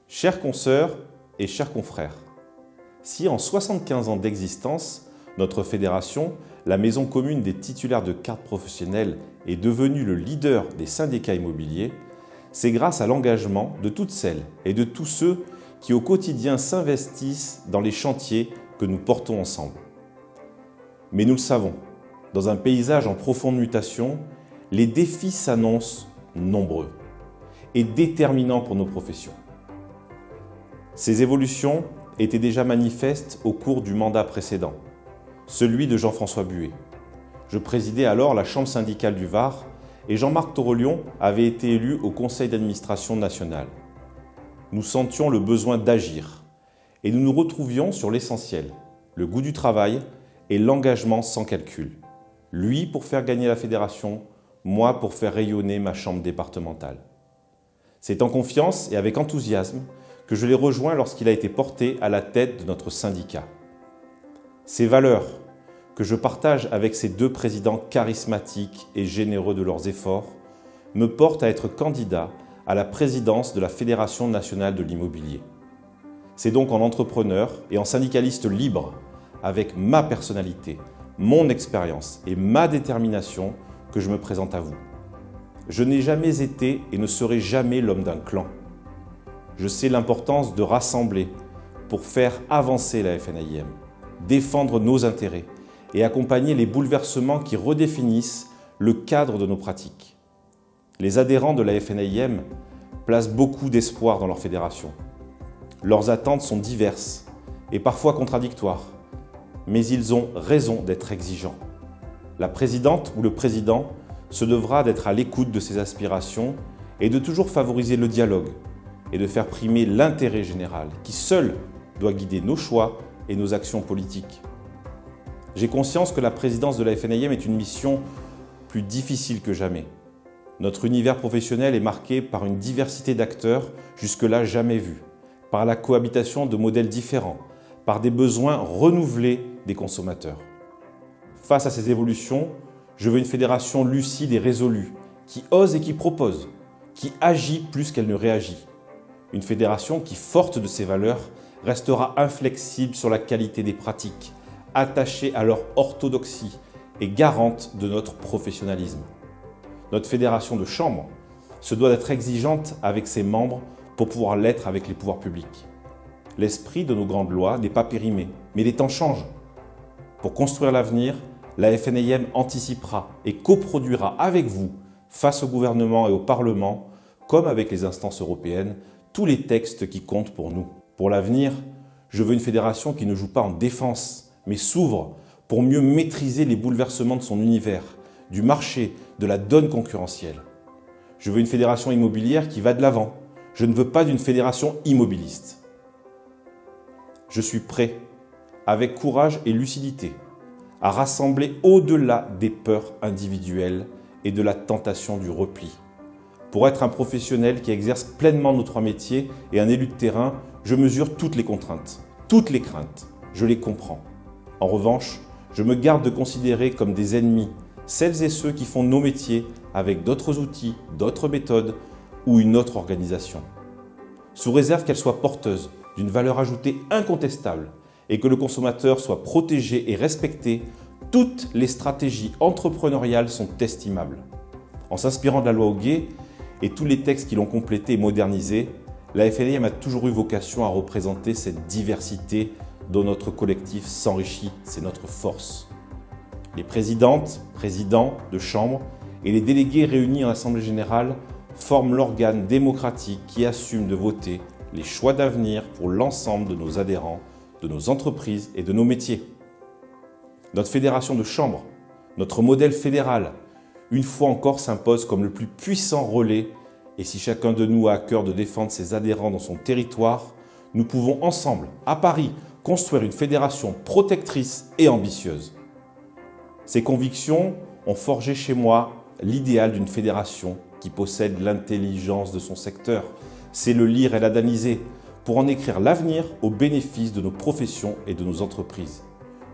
Chères consoeurs et chers confrères, si en 75 ans d'existence, notre fédération, la maison commune des titulaires de cartes professionnelles, est devenue le leader des syndicats immobiliers, c'est grâce à l'engagement de toutes celles et de tous ceux qui au quotidien s'investissent dans les chantiers que nous portons ensemble. Mais nous le savons, dans un paysage en profonde mutation, les défis s'annoncent nombreux et déterminants pour nos professions. Ces évolutions étaient déjà manifestes au cours du mandat précédent, celui de Jean-François Buet. Je présidais alors la Chambre syndicale du Var et Jean-Marc Torolion avait été élu au Conseil d'administration national. Nous sentions le besoin d'agir et nous nous retrouvions sur l'essentiel, le goût du travail et l'engagement sans calcul. Lui pour faire gagner la fédération, moi pour faire rayonner ma chambre départementale. C'est en confiance et avec enthousiasme que je l'ai rejoint lorsqu'il a été porté à la tête de notre syndicat. Ces valeurs que je partage avec ces deux présidents charismatiques et généreux de leurs efforts me portent à être candidat à la présidence de la Fédération nationale de l'immobilier. C'est donc en entrepreneur et en syndicaliste libre, avec ma personnalité, mon expérience et ma détermination que je me présente à vous. Je n'ai jamais été et ne serai jamais l'homme d'un clan. Je sais l'importance de rassembler pour faire avancer la FNAIM, défendre nos intérêts et accompagner les bouleversements qui redéfinissent le cadre de nos pratiques. Les adhérents de la FNAIM placent beaucoup d'espoir dans leur fédération. Leurs attentes sont diverses et parfois contradictoires, mais ils ont raison d'être exigeants. La présidente ou le président se devra d'être à l'écoute de ces aspirations et de toujours favoriser le dialogue et de faire primer l'intérêt général qui seul doit guider nos choix et nos actions politiques. J'ai conscience que la présidence de la FNAIM est une mission plus difficile que jamais. Notre univers professionnel est marqué par une diversité d'acteurs jusque-là jamais vus, par la cohabitation de modèles différents, par des besoins renouvelés des consommateurs. Face à ces évolutions, je veux une fédération lucide et résolue, qui ose et qui propose, qui agit plus qu'elle ne réagit. Une fédération qui, forte de ses valeurs, restera inflexible sur la qualité des pratiques, attachée à leur orthodoxie et garante de notre professionnalisme. Notre fédération de chambres se doit d'être exigeante avec ses membres pour pouvoir l'être avec les pouvoirs publics. L'esprit de nos grandes lois n'est pas périmé, mais les temps changent. Pour construire l'avenir, la FNAIM anticipera et coproduira avec vous, face au gouvernement et au Parlement, comme avec les instances européennes, tous les textes qui comptent pour nous. Pour l'avenir, je veux une fédération qui ne joue pas en défense, mais s'ouvre pour mieux maîtriser les bouleversements de son univers, du marché, de la donne concurrentielle. Je veux une fédération immobilière qui va de l'avant. Je ne veux pas d'une fédération immobiliste. Je suis prêt, avec courage et lucidité, à rassembler au-delà des peurs individuelles et de la tentation du repli. Pour être un professionnel qui exerce pleinement notre métier et un élu de terrain, je mesure toutes les contraintes, toutes les craintes, je les comprends. En revanche, je me garde de considérer comme des ennemis celles et ceux qui font nos métiers avec d'autres outils, d'autres méthodes ou une autre organisation. Sous réserve qu'elle soit porteuse d'une valeur ajoutée incontestable et que le consommateur soit protégé et respecté, toutes les stratégies entrepreneuriales sont estimables. En s'inspirant de la loi Hoguet et tous les textes qui l'ont complétée et modernisée, la FNAIM a toujours eu vocation à représenter cette diversité dont notre collectif s'enrichit, c'est notre force. Les présidentes, présidents de chambre et les délégués réunis en Assemblée générale forment l'organe démocratique qui assume de voter les choix d'avenir pour l'ensemble de nos adhérents, de nos entreprises et de nos métiers. Notre fédération de chambres, notre modèle fédéral, une fois encore s'impose comme le plus puissant relais et si chacun de nous a à cœur de défendre ses adhérents dans son territoire, nous pouvons ensemble, à Paris, construire une fédération protectrice et ambitieuse. Ces convictions ont forgé chez moi l'idéal d'une fédération qui possède l'intelligence de son secteur, sait le lire et l'analyser pour en écrire l'avenir au bénéfice de nos professions et de nos entreprises.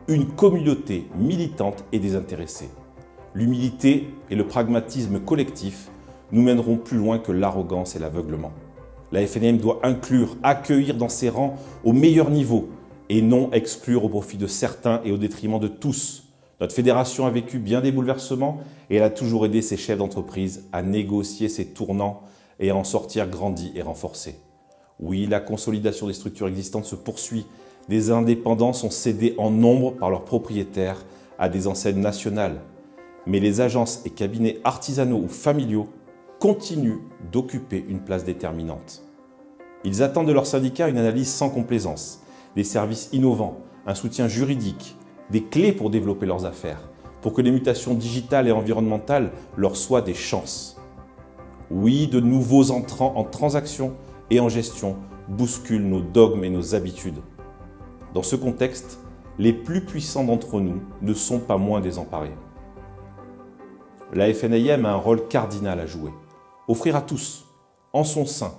Une communauté militante et désintéressée. L'humilité et le pragmatisme collectif nous mèneront plus loin que l'arrogance et l'aveuglement. La FNAM doit inclure, accueillir dans ses rangs au meilleur niveau et non exclure au profit de certains et au détriment de tous. Notre fédération a vécu bien des bouleversements et elle a toujours aidé ses chefs d'entreprise à négocier ces tournants et à en sortir grandis et renforcés. Oui, la consolidation des structures existantes se poursuit. Des indépendants sont cédés en nombre par leurs propriétaires à des enseignes nationales. Mais les agences et cabinets artisanaux ou familiaux continuent d'occuper une place déterminante. Ils attendent de leurs syndicats une analyse sans complaisance, des services innovants, un soutien juridique, des clés pour développer leurs affaires, pour que les mutations digitales et environnementales leur soient des chances. Oui, de nouveaux entrants en transaction et en gestion bousculent nos dogmes et nos habitudes. Dans ce contexte, les plus puissants d'entre nous ne sont pas moins désemparés. La FNAM a un rôle cardinal à jouer. Offrir à tous, en son sein,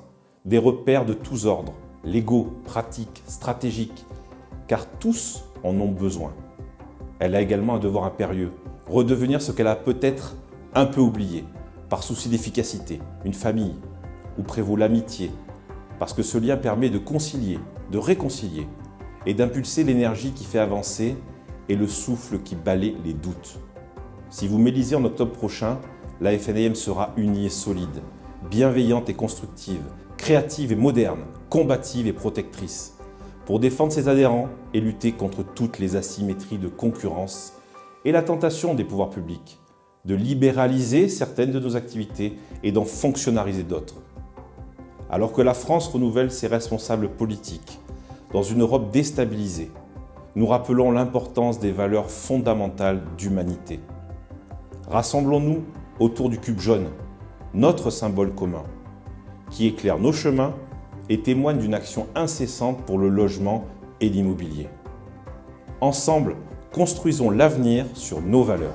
des repères de tous ordres, légaux, pratiques, stratégiques, car tous en ont besoin. Elle a également un devoir impérieux, redevenir ce qu'elle a peut-être un peu oublié, par souci d'efficacité, une famille, où prévaut l'amitié, parce que ce lien permet de concilier, de réconcilier, et d'impulser l'énergie qui fait avancer et le souffle qui balaie les doutes. Si vous m'élisez en octobre prochain, la FNAM sera unie et solide, bienveillante et constructive, créative et moderne, combative et protectrice, pour défendre ses adhérents et lutter contre toutes les asymétries de concurrence et la tentation des pouvoirs publics de libéraliser certaines de nos activités et d'en fonctionnariser d'autres. Alors que la France renouvelle ses responsables politiques dans une Europe déstabilisée, nous rappelons l'importance des valeurs fondamentales d'humanité. Rassemblons-nous autour du cube jaune, notre symbole commun, qui éclaire nos chemins et témoigne d'une action incessante pour le logement et l'immobilier. Ensemble, construisons l'avenir sur nos valeurs.